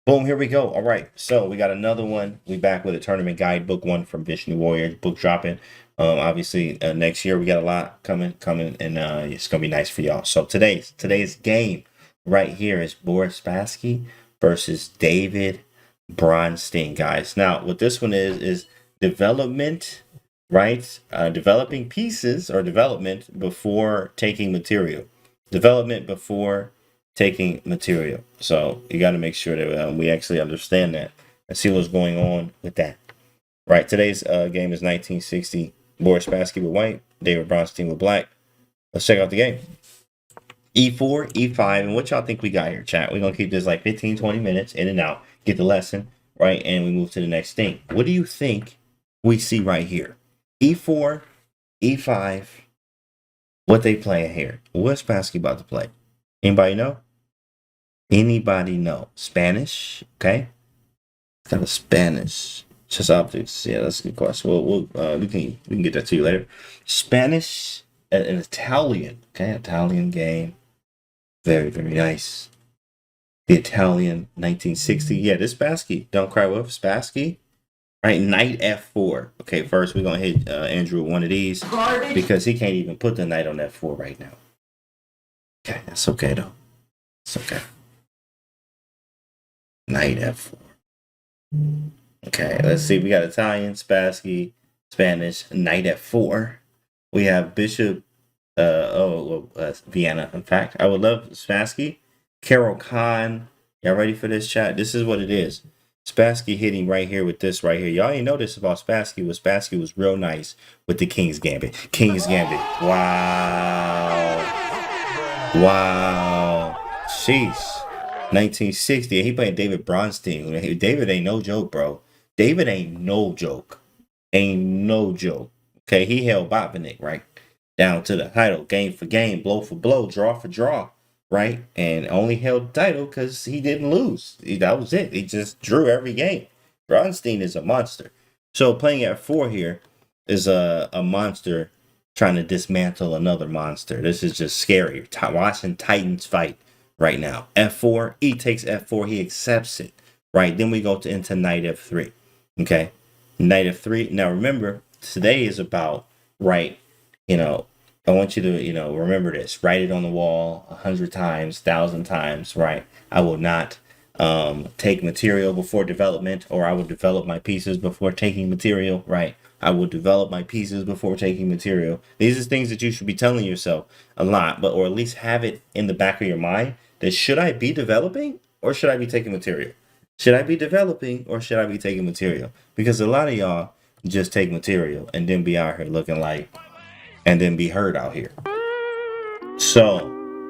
Boom, here we go. All right, so we got another one. We back with a tournament guide, book one from Vishnu Warriors, book dropping. Obviously, next year we got a lot coming, and it's gonna be nice for y'all. So today's game right here is Boris Spassky versus David Bronstein, guys. Now, what this one is development, right? Developing pieces or development before taking material. Development before taking material. So you got to make sure that we actually understand that and see what's going on with that. Right. Today's game is 1960. Boris Spassky with white, David Bronstein with black. Let's check out the game. E4, E5, and what y'all think we got here, chat? We're going to keep this like 15, 20 minutes in and out, get the lesson, right? And we move to the next thing. What do you think we see right here? E4, E5, what they playing here? What's Spassky about to play? Anybody know? Anybody know? Spanish, okay? Kind of Spanish. Chess optics. Yeah, that's a good question. We can get that to you later. Spanish and Italian. Okay, Italian game. Very, very nice. The Italian 1960. Yeah, this Spassky. Don't cry wolf. Spassky. Right, knight f4. Okay, first we're gonna hit Andrew with one of these because he can't even put the knight on f4 right now. Okay, that's okay though. It's okay. Knight f4. Okay, let's see. We got Italian, Spassky, Spanish, knight f4. We have bishop, Vienna. In fact, I would love Spassky, Carol Khan. Y'all ready for this, chat? This is what it is. Spassky hitting right here with this right here. Y'all ain't know this about Spassky. Spassky was real nice with the King's Gambit. King's Gambit. Wow. Wow. Sheesh. 1960. He played David Bronstein. David ain't no joke, bro. David ain't no joke. Ain't no joke. Okay, he held Botvinnik, right? Down to the title, game for game, blow for blow, draw for draw, right? And only held the title because he didn't lose. That was it. He just drew every game. Bronstein is a monster. So playing at 4 here is a monster trying to dismantle another monster. This is just scary. Watching Titans fight right now. F4, E takes F4, he accepts it, right? Then we go into knight F3, okay? Knight F3. Now remember, today is about, right, I want you to, remember this. Write it on the wall 100 times, 1,000 times, right? I will not take material before development, or I will develop my pieces before taking material, right? I will develop my pieces before taking material. These are things that you should be telling yourself a lot, or at least have it in the back of your mind that should I be developing or should I be taking material? Should I be developing or should I be taking material? Because a lot of y'all just take material and then be out here looking like, and then be hurt out here. So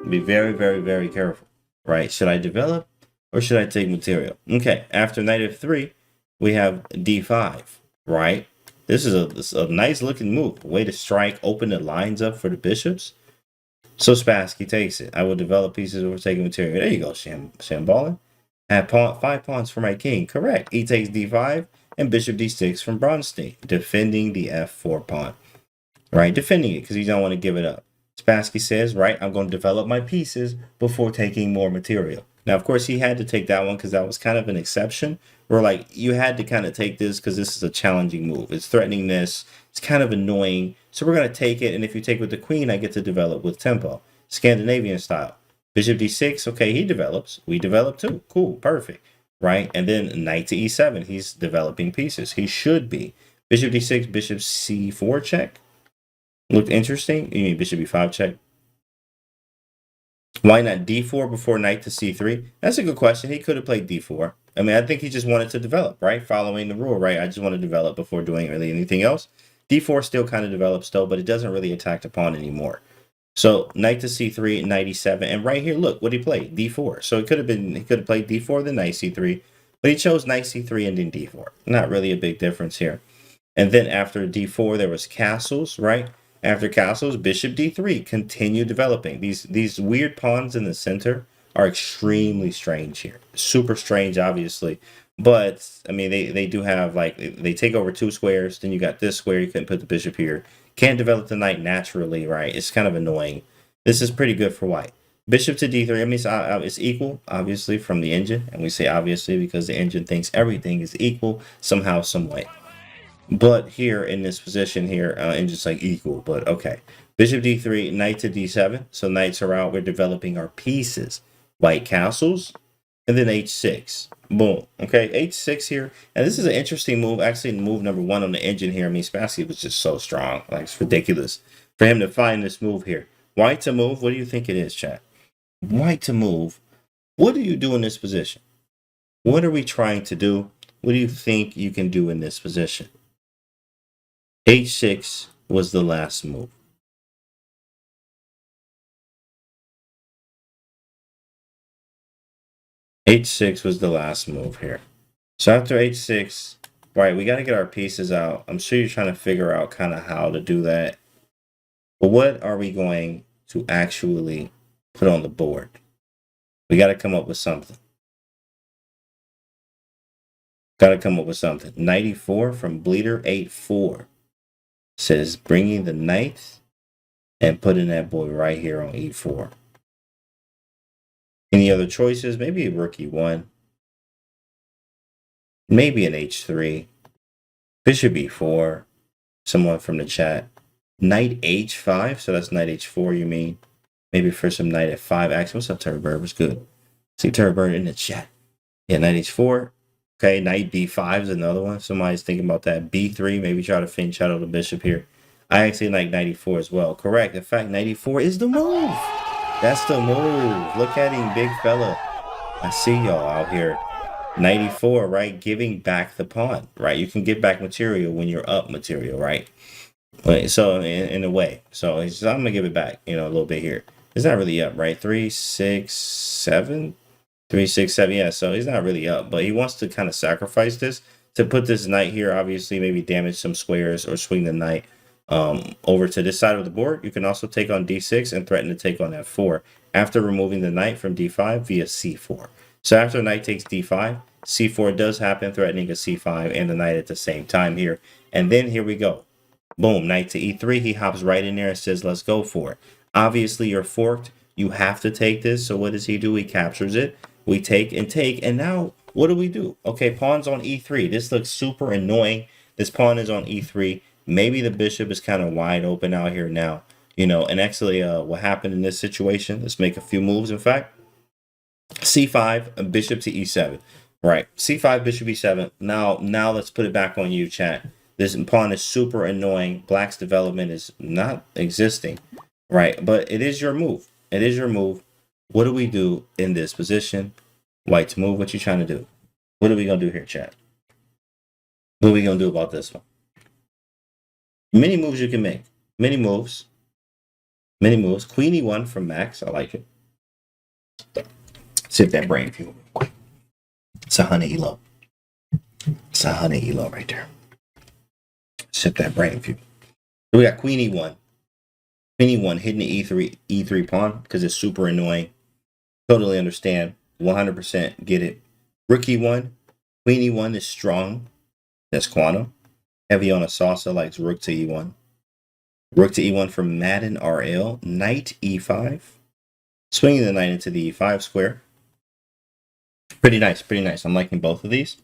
be very, very, very careful, right? Should I develop or should I take material? Okay, after knight f3, we have d5, right? This is a nice looking move. Way to strike, open the lines up for the bishops. So Spassky takes it. I will develop pieces over taking material. There you go, Shamballin. Have 5 pawns for my king. Correct. E takes d5 and bishop d6 from Bronstein, defending the f4 pawn. Right, defending it because you don't want to give it up. Spassky says, right, I'm going to develop my pieces before taking more material. Now, of course, he had to take that one because that was kind of an exception. Where like you had to kind of take this because this is a challenging move. It's threatening this. It's kind of annoying. So we're going to take it. And if you take with the queen, I get to develop with tempo. Scandinavian style. Bishop d6. Okay, he develops. We develop too. Cool. Perfect. Right. And then knight to e7. He's developing pieces. He should be. Bishop d6, bishop c4 check. Looked interesting. You mean bishop b5 check? Why not d4 before knight to c3? That's a good question. He could have played d4. I mean, I think he just wanted to develop, right? Following the rule, right? I just want to develop before doing really anything else. D4 still kind of develops still, but it doesn't really attack the pawn anymore. So knight to c3, knight e7, and right here, look what he played, d4. So he could have played d4 then knight c3, but he chose knight c3 and then d4. Not really a big difference here. And then after d4, there was castles, right? After castles, bishop d3, continue developing. These weird pawns in the center are extremely strange here. Super strange, obviously. But, I mean, they do have, like, they take over 2 squares. Then you got this square. You couldn't put the bishop here. Can't develop the knight naturally, right? It's kind of annoying. This is pretty good for white. Bishop to d3. I mean, it's equal, obviously, from the engine. And we say obviously because the engine thinks everything is equal somehow, some way. But here in this position here, engine's like equal, but okay. Bishop d3, knight to d7. So knights are out. We're developing our pieces. White castles, and then h6. Boom. Okay, h6 here. And this is an interesting move. Actually, move number one on the engine here. I mean, Spassky was just so strong. Like, it's ridiculous for him to find this move here. White to move. What do you think it is, chat? White to move. What do you do in this position? What are we trying to do? What do you think you can do in this position? H6 was the last move. H6 was the last move here. So after H6, right, we got to get our pieces out. I'm sure you're trying to figure out kind of how to do that. But what are we going to actually put on the board? We got to come up with something. Got to come up with something. 94 from Bleeder 84 says bringing the knight and putting that boy right here on E4. Any other choices? Maybe a rook E1. Maybe an H3. Bishop E4. Someone from the chat. Knight H5. So that's knight H4, you mean? Maybe for some knight F5 action. What's up, Turbird? What's good? See Turbird in the chat. Yeah, knight H4. Okay, knight B5 is another one. Somebody's thinking about that. B3, maybe try to fin shadow the bishop here. I actually like knight E4 as well. Correct. In fact, knight E4 is the move. That's the move. Look at him, big fella. I see y'all out here. Knight E4, right? Giving back the pawn, right? You can give back material when you're up material, right? So in a way. So I'm going to give it back, a little bit here. It's not really up, right? 3, 6, 7. 3, 6, 7. Yeah, so he's not really up, but he wants to kind of sacrifice this to put this knight here. Obviously, maybe damage some squares or swing the knight over to this side of the board. You can also take on d6 and threaten to take on f4 after removing the knight from d5 via c4. So after knight takes d5, c4 does happen, threatening a c5 and the knight at the same time here. And then here we go. Boom, knight to e3. He hops right in there and says, let's go for it. Obviously, you're forked. You have to take this. So what does he do? He captures it. We take, and now what do we do? Okay, pawn's on e3. This looks super annoying. This pawn is on e3. Maybe the bishop is kind of wide open out here now, and actually what happened in this situation, let's make a few moves. In fact, c5, a bishop to e7, right? c5, bishop e7. Now let's put it back on you, chat. This pawn is super annoying. Black's development is not existing, right? But it is your move. It is your move. What do we do in this position? White to move. What you trying to do? What are we going to do here, chat? What are we going to do about this one? Many moves you can make. Many moves. Many moves. Queen E1 from Max. I like it. Sip that brain fuel real quick. It's a honey elo. It's a honey elo right there. Sip that brain fuel. So we got Queen E1. Queen E1 hitting the E3 pawn because it's super annoying. Totally understand. 100% get it. Rook E1. Queen E1 is strong. That's quantum. Heavy on a salsa likes rook to E1. Rook to E1 from Madden RL. Knight E5. Swinging the knight into the E5 square. Pretty nice, pretty nice. I'm liking both of these.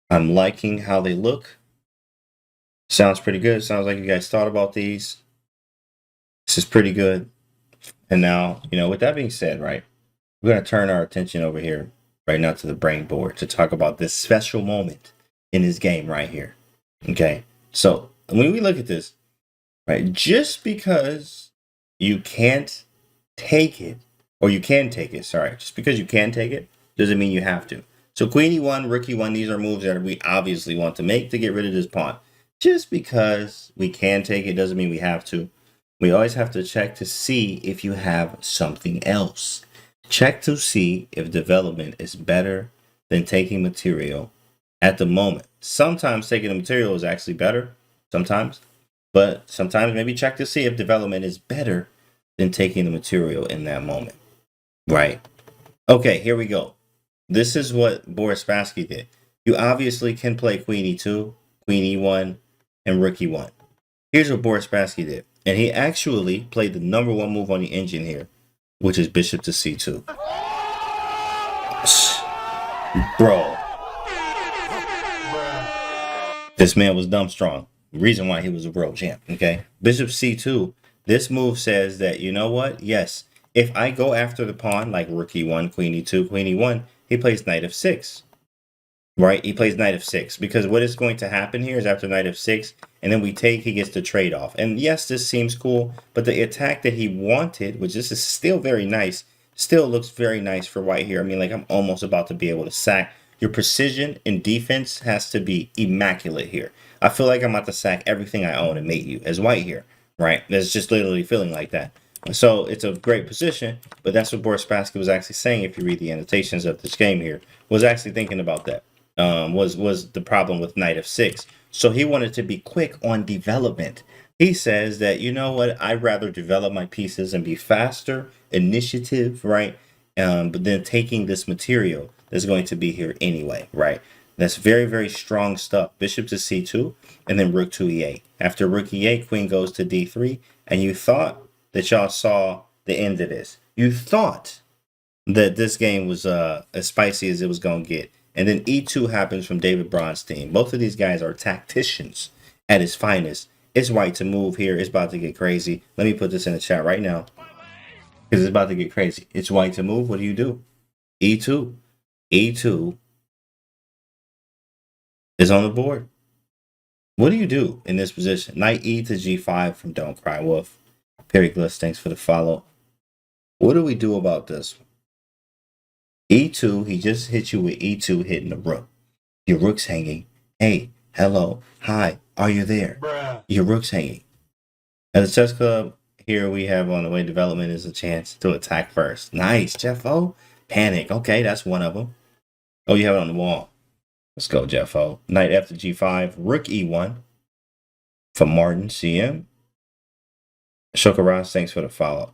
I'm liking how they look. Sounds pretty good. Sounds like you guys thought about these. This is pretty good. And now, with that being said, right, we're going to turn our attention over here right now to the brain board to talk about this special moment in this game right here. Okay, so when we look at this, right, just because you can't take it, or you can take it, sorry, just because you can take it doesn't mean you have to. So Queen E1, Rook E1, these are moves that we obviously want to make to get rid of this pawn. Just because we can take it doesn't mean we have to. We always have to check to see if you have something else. Check to see if development is better than taking material at the moment. Sometimes taking the material is actually better, sometimes. But sometimes maybe check to see if development is better than taking the material in that moment. Right? Okay, here we go. This is what Boris Spassky did. You obviously can play Queen E2, Queen E1, and Rook E1. Here's what Boris Spassky did. And he actually played the #1 move on the engine here, which is bishop to c2. Bro, this man was dumb strong. Reason why he was a world champ. Okay, bishop c2. This move says that, you know what? Yes, if I go after the pawn like rook e1, queen e2, queen e1, he plays knight f6. Right? He plays knight f6 because what is going to happen here is after knight f6 and then we take, he gets the trade off. And yes, this seems cool, but the attack that he wanted, which this is still very nice, still looks very nice for white here. I mean, like, I'm almost about to be able to sack. Your precision in defense has to be immaculate here. I feel like I'm about to sack everything I own and mate you as white here, right? It's just literally feeling like that. So it's a great position, but that's what Boris Spassky was actually saying. If you read the annotations of this game here, was actually thinking about that. Was the problem with knight f6. So he wanted to be quick on development. He says that, you know what, I'd rather develop my pieces and be faster, initiative, right? But then taking this material that's going to be here anyway, right? That's very, very strong stuff. Bishop to c2 and then rook to e8. After rook e8, queen goes to d3. And you thought that y'all saw the end of this. You thought that this game was as spicy as it was going to get. And then e2 happens from David Bronstein. Both of these guys are tacticians at his finest. It's white to move here. It's about to get crazy. Let me put this in the chat right now because it's about to get crazy. It's white to move. What do? E2. E2 is on the board. What do you do in this position? Knight e to g5 from Don't Cry Wolf. Perry Gliss, thanks for the follow. What do we do about this? E2, he just hit you with E2 hitting the rook. Your rook's hanging. Hey, hello, hi, are you there? Bruh. Your rook's hanging. At the chess club, here we have on the way development is a chance to attack first. Nice, Jeff O. Panic. Okay, that's one of them. Oh, you have it on the wall. Let's go, Jeff O. Knight f to g5, rook e1 from Martin CM. Shokaras, thanks for the follow.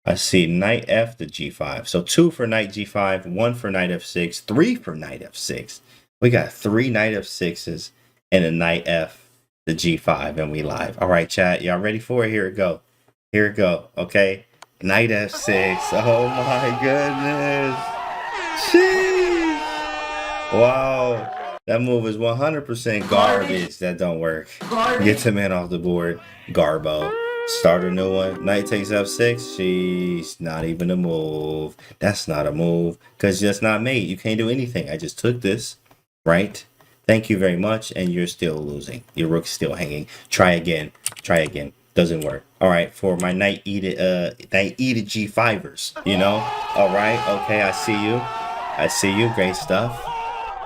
I see knight f to g5. So 2 for knight g5, 1 for knight f6, 3 for knight f6. We got 3 knight f6s and a knight f to g5, and we live. All right, chat. Y'all ready for it? Here it go. Here it go. Okay. Knight f6. Oh my goodness. Jeez. Wow. That move is 100% garbage. That don't work. Get the man off the board. Garbo. Start a new one. Knight takes f6. Sheesh, not even a move. That's not a move because that's not mate. You can't do anything. I just took this, right? Thank you very much, and you're still losing. Your rook's still hanging. Try again. Try again. Doesn't work. All right, for my knight e to g5ers. You know. All right. Okay, I see you. I see you. Great stuff.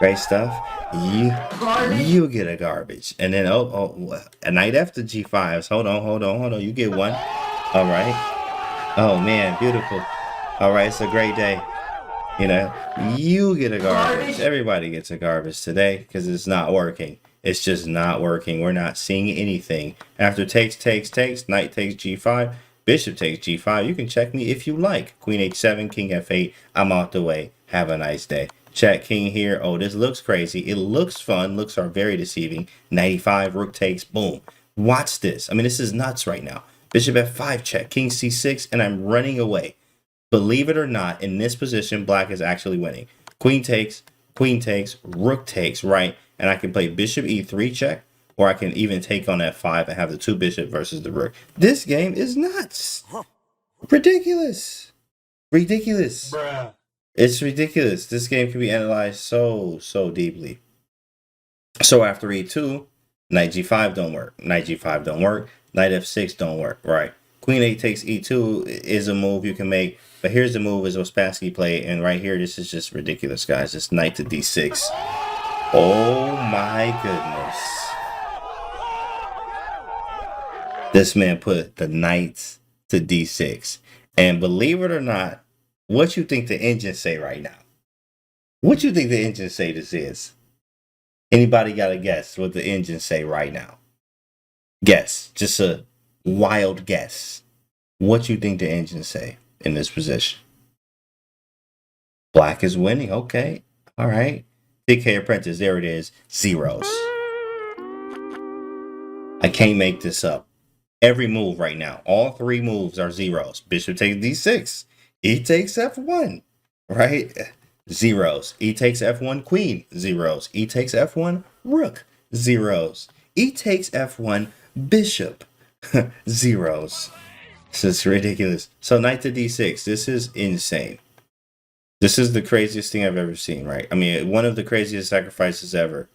Great stuff. You get a garbage. And then, a knight after g5s. Hold on. You get one. All right. Oh, man, beautiful. All right, it's a great day. You know, you get a garbage. Everybody gets a garbage today because it's not working. It's just not working. We're not seeing anything. After takes, knight takes g5, bishop takes g5. You can check me if you like. Queen h7, king f8. I'm out the way. Have a nice day. Chat king here. Oh, this looks crazy. It looks fun. Looks are very deceiving. Knight e5, rook takes, boom. Watch this. I mean, this is nuts right now. Bishop f5 check, king c6, and I'm running away. Believe it or not, in this position, black is actually winning. Queen takes, rook takes, right? And I can play bishop e3 check, or I can even take on f5 and have the 2 bishop versus the rook. This game is nuts. Ridiculous. Bruh. It's ridiculous. This game can be analyzed so deeply. So after e2, knight g5 don't work. Knight g5 don't work. Knight f6 don't work, right? Queen 8 takes e2 is a move you can make. But here's the move is what Spassky played. And right here, this is just ridiculous, guys. It's knight to d6. Oh my goodness. This man put the knight to d6. And believe it or not, what you think the engines say right now? What you think the engines say this is? Anybody got a guess what the engines say right now? Guess. Just a wild guess. What you think the engines say in this position? Black is winning. Okay. All right. TK Apprentice. There it is. Zeros. I can't make this up. Every move right now. All 3 moves are zeros. Bishop takes d6. E takes F1, right? Zeros. E takes F1 queen, zeros. E takes F1 rook, zeros. E takes F1 bishop, zeros. This is ridiculous. So knight to D6. This is insane. This is the craziest thing I've ever seen, right? I mean, one of the craziest sacrifices ever.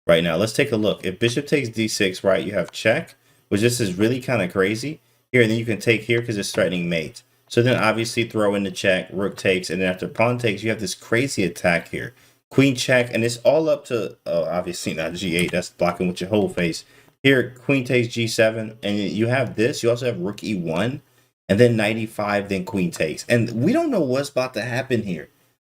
Right now, let's take a look. If bishop takes D6, right, you have check, which this is really kind of crazy. Here, and then you can take here because it's threatening mate. So then obviously throw in the check, rook takes, and then after pawn takes, you have this crazy attack here. Queen check, and it's all up to, oh, obviously not G8, that's blocking with your whole face. Here, queen takes G7, and you have this. You also have rook E1, and then knight E5, then queen takes. And we don't know what's about to happen here.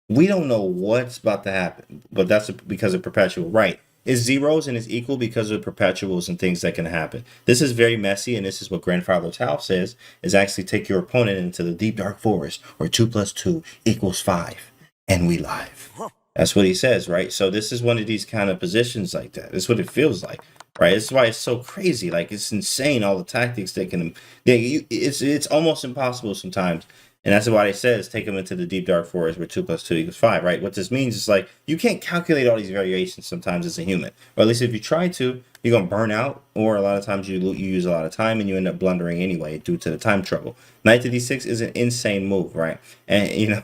We don't know what's about to happen, but that's because of perpetual, right? It's zeros and it's equal because of perpetuals and things that can happen. This is very messy, and this is what Grandfather Tao says, is actually take your opponent into the deep dark forest where 2 + 2 = 5, and we live. That's what he says, right? So this is one of these kind of positions like that. That's what it feels like, right? This is why it's so crazy. Like, it's insane, all the tactics they can, it's almost impossible sometimes. And that's why it says take them into the deep dark forest where 2 + 2 = 5, right? What this means is like you can't calculate all these variations sometimes as a human, or at least if you try to, you're gonna burn out, or a lot of times you use a lot of time and you end up blundering anyway due to the time trouble. Knight to D6 is an insane move, right? And you know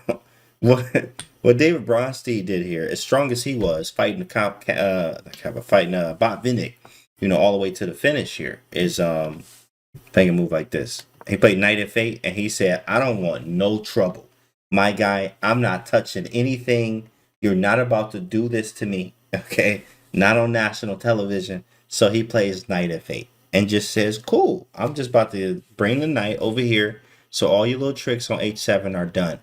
what David Bronstein did here, as strong as he was fighting Bot Vinnick, you know, all the way to the finish here, is playing a move like this. He played knight F8, and he said, I don't want no trouble. My guy, I'm not touching anything. You're not about to do this to me, okay? Not on national television. So he plays knight F8 and just says, cool, I'm just about to bring the knight over here. So all your little tricks on H7 are done,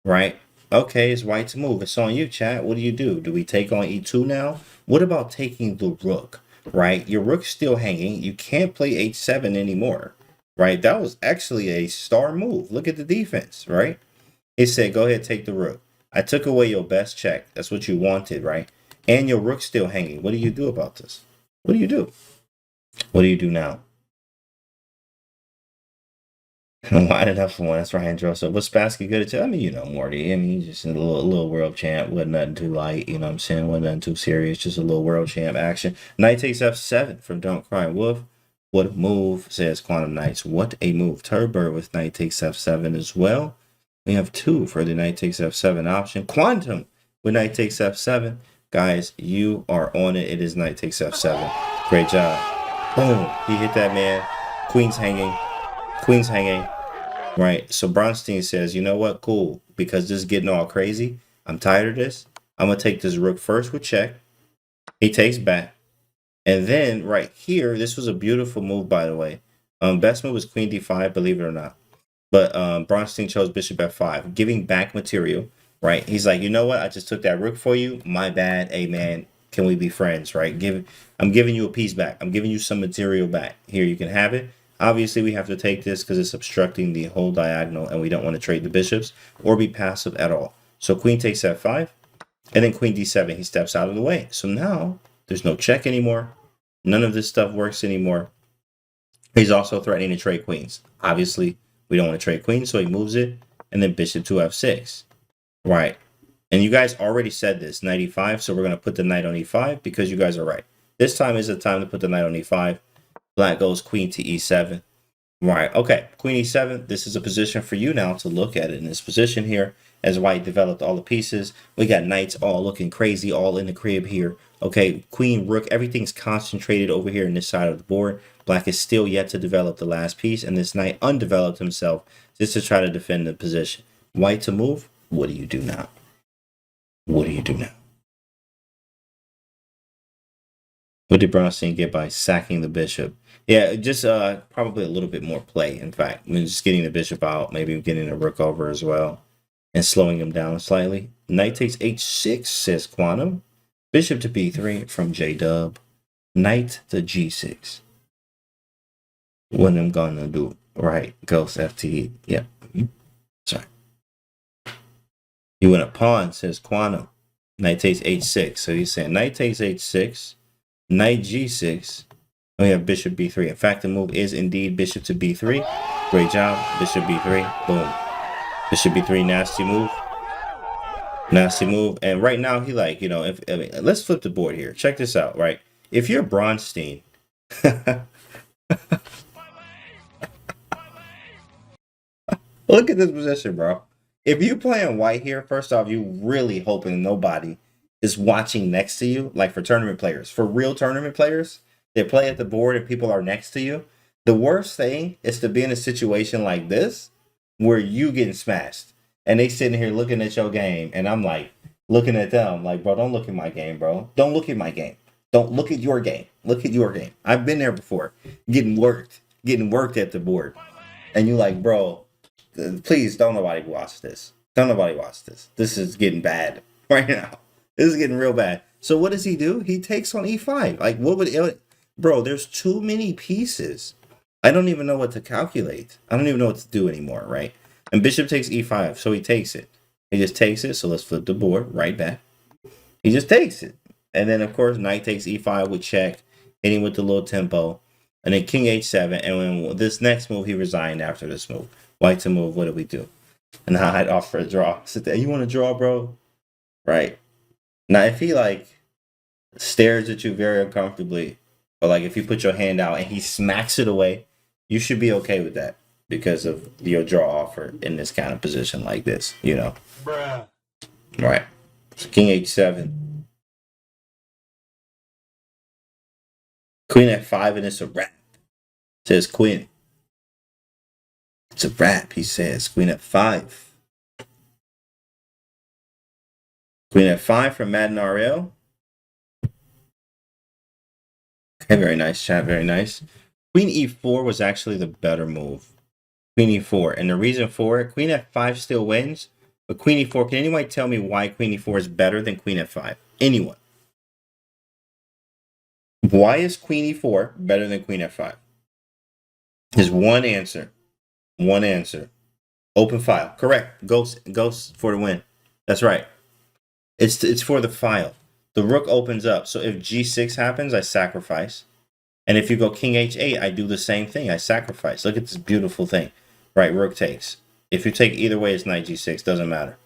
right? Okay, it's white to move. It's on you, chat. What do? Do we take on E2 now? What about taking the rook, right? Your rook's still hanging. You can't play H7 anymore. Right, that was actually a star move. Look at the defense, right? It said, go ahead, take the rook. I took away your best check. That's what you wanted, right? And your rook's still hanging. What do you do about this? What do you do? What do you do now? Wide enough for one. That's right, Andrew. So what's Spassky good at? I mean, you know, Morty. I mean, he's just a little world champ. Wasn't nothing too light. You know what I'm saying? Wasn't nothing too serious. Just a little world champ action. Knight takes F7 from Don't Cry Wolf. What a move, says Quantum Knights. What a move. Turbur with knight takes F7 as well. We have 2 for the knight takes F7 option. Quantum with knight takes F7. Guys, you are on it. It is knight takes F7. Great job. Boom. He hit that man. Queen's hanging. Queen's hanging. Right. So Bronstein says, you know what? Cool. Because this is getting all crazy. I'm tired of this. I'm going to take this rook first with check. He takes back. And then right here, this was a beautiful move, by the way. Best move was queen d5, believe it or not. But Bronstein chose bishop f5, giving back material, right? He's like, you know what? I just took that rook for you. My bad. Hey, man, can we be friends, right? I'm giving you a piece back. I'm giving you some material back. Here, you can have it. Obviously, we have to take this because it's obstructing the whole diagonal, and we don't want to trade the bishops or be passive at all. So queen takes f5, and then queen d7. He steps out of the way. So now there's no check anymore. None of this stuff works anymore. He's also threatening to trade queens. Obviously, we don't want to trade queens, so he moves it, and then bishop to f6. Right. And you guys already said this, knight e5, so we're going to put the knight on e5 because you guys are right. This time is the time to put the knight on e5. Black goes queen to e7. Right. Okay. Queen e7. This is a position for you now to look at it in this position here. As white developed all the pieces, we got knights all looking crazy, all in the crib here. Okay, queen, rook, everything's concentrated over here in this side of the board. Black is still yet to develop the last piece, and this knight undeveloped himself just to try to defend the position. White to move. What do you do now? What do you do now? What did Bronstein get by sacking the bishop? Yeah, just probably a little bit more play, in fact. I mean, just getting the bishop out, maybe getting the rook over as well, and slowing him down slightly. Knight takes h6, says Quantum. Bishop to b3 from J-Dub. Knight to g6. What I'm gonna do? Right, Ghost FT. Yeah. Sorry. You win a pawn, says Quantum. Knight takes h6. So he's saying knight takes h6. Knight g6. We have bishop b3. In fact, the move is indeed bishop to b3. Great job. Bishop b3. Boom. This should be 3. Nasty move. Nasty move. And right now he like, you know, let's flip the board here. Check this out, right? If you're Bronstein, look at this position, bro. If you playing white here, first off, you really hoping nobody is watching next to you. Like for tournament players, for real tournament players, they play at the board and people are next to you. The worst thing is to be in a situation like this where you getting smashed and they sitting here looking at your game, and I'm like looking at them like, bro, don't look at my game, bro. Don't look at my game. Don't look at your game. Look at your game. I've been there before, getting worked at the board, and you like, bro, please don't nobody watch this. Don't nobody watch this. This is getting bad right now. This is getting real bad. So what does he do? He takes on e5. Like, what would it, bro? There's too many pieces. I don't even know what to calculate. I don't even know what to do anymore, right? And bishop takes e5, so he takes it. He just takes it. So let's flip the board right back. He just takes it, and then of course knight takes e5 with check, hitting with the little tempo, and then king h7. And when this next move, he resigned after this move. White to move. What do we do? And now I'd offer a draw. Sit there. You want to draw, bro? Right. Now, if he like stares at you very uncomfortably, or like if you put your hand out and he smacks it away, you should be okay with that because of your draw offer in this kind of position like this, you know. Bruh. Right. So king h7. Queen f5, and it's a wrap. Says queen. It's a wrap, he says. Queen f5. Queen f5 from Madden RL. Okay, very nice, chat, very nice. Queen e4 was actually the better move. Queen e4. And the reason for it, Queen f5 still wins, but Queen e4, can anyone tell me why Queen e4 is better than Queen f5? Anyone? Why is Queen e4 better than Queen f5? There's one answer. One answer. Open file. Correct. Ghost for the win. That's right. It's for the file. The rook opens up. So if g6 happens, I sacrifice. And if you go king h8, I do the same thing. I sacrifice. Look at this beautiful thing. Right, rook takes. If you take either way, it's knight g6. Doesn't matter.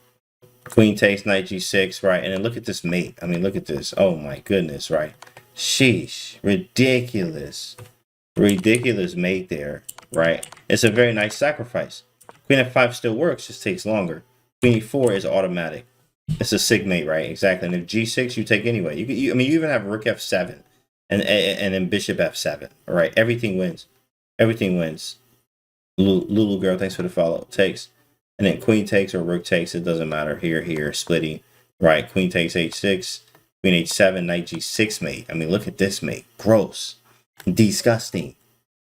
Queen takes, knight g6, right? And then look at this mate. I mean, look at this. Oh my goodness, right? Sheesh. Ridiculous. Ridiculous mate there, right? It's a very nice sacrifice. Queen f5 still works, just takes longer. Queen e4 is automatic. It's a sig mate, right? Exactly. And if g6, you take anyway. I mean, you even have rook f7 and then bishop f7, all right? Everything wins. Everything wins. Lulu girl, thanks for the follow. Takes. And then queen takes or rook takes. It doesn't matter. Here, splitting. Right. Queen takes h6. Queen h7, knight g6 mate. I mean, look at this mate. Gross. Disgusting.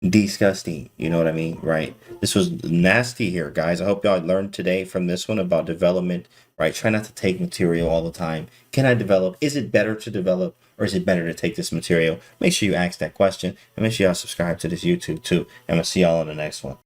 Disgusting. You know what I mean? Right. This was nasty here, guys. I hope y'all learned today from this one about development. Right. Try not to take material all the time. Can I develop? Is it better to develop, or is it better to take this material? Make sure you ask that question, and make sure y'all subscribe to this YouTube too. And we'll see y'all on the next one.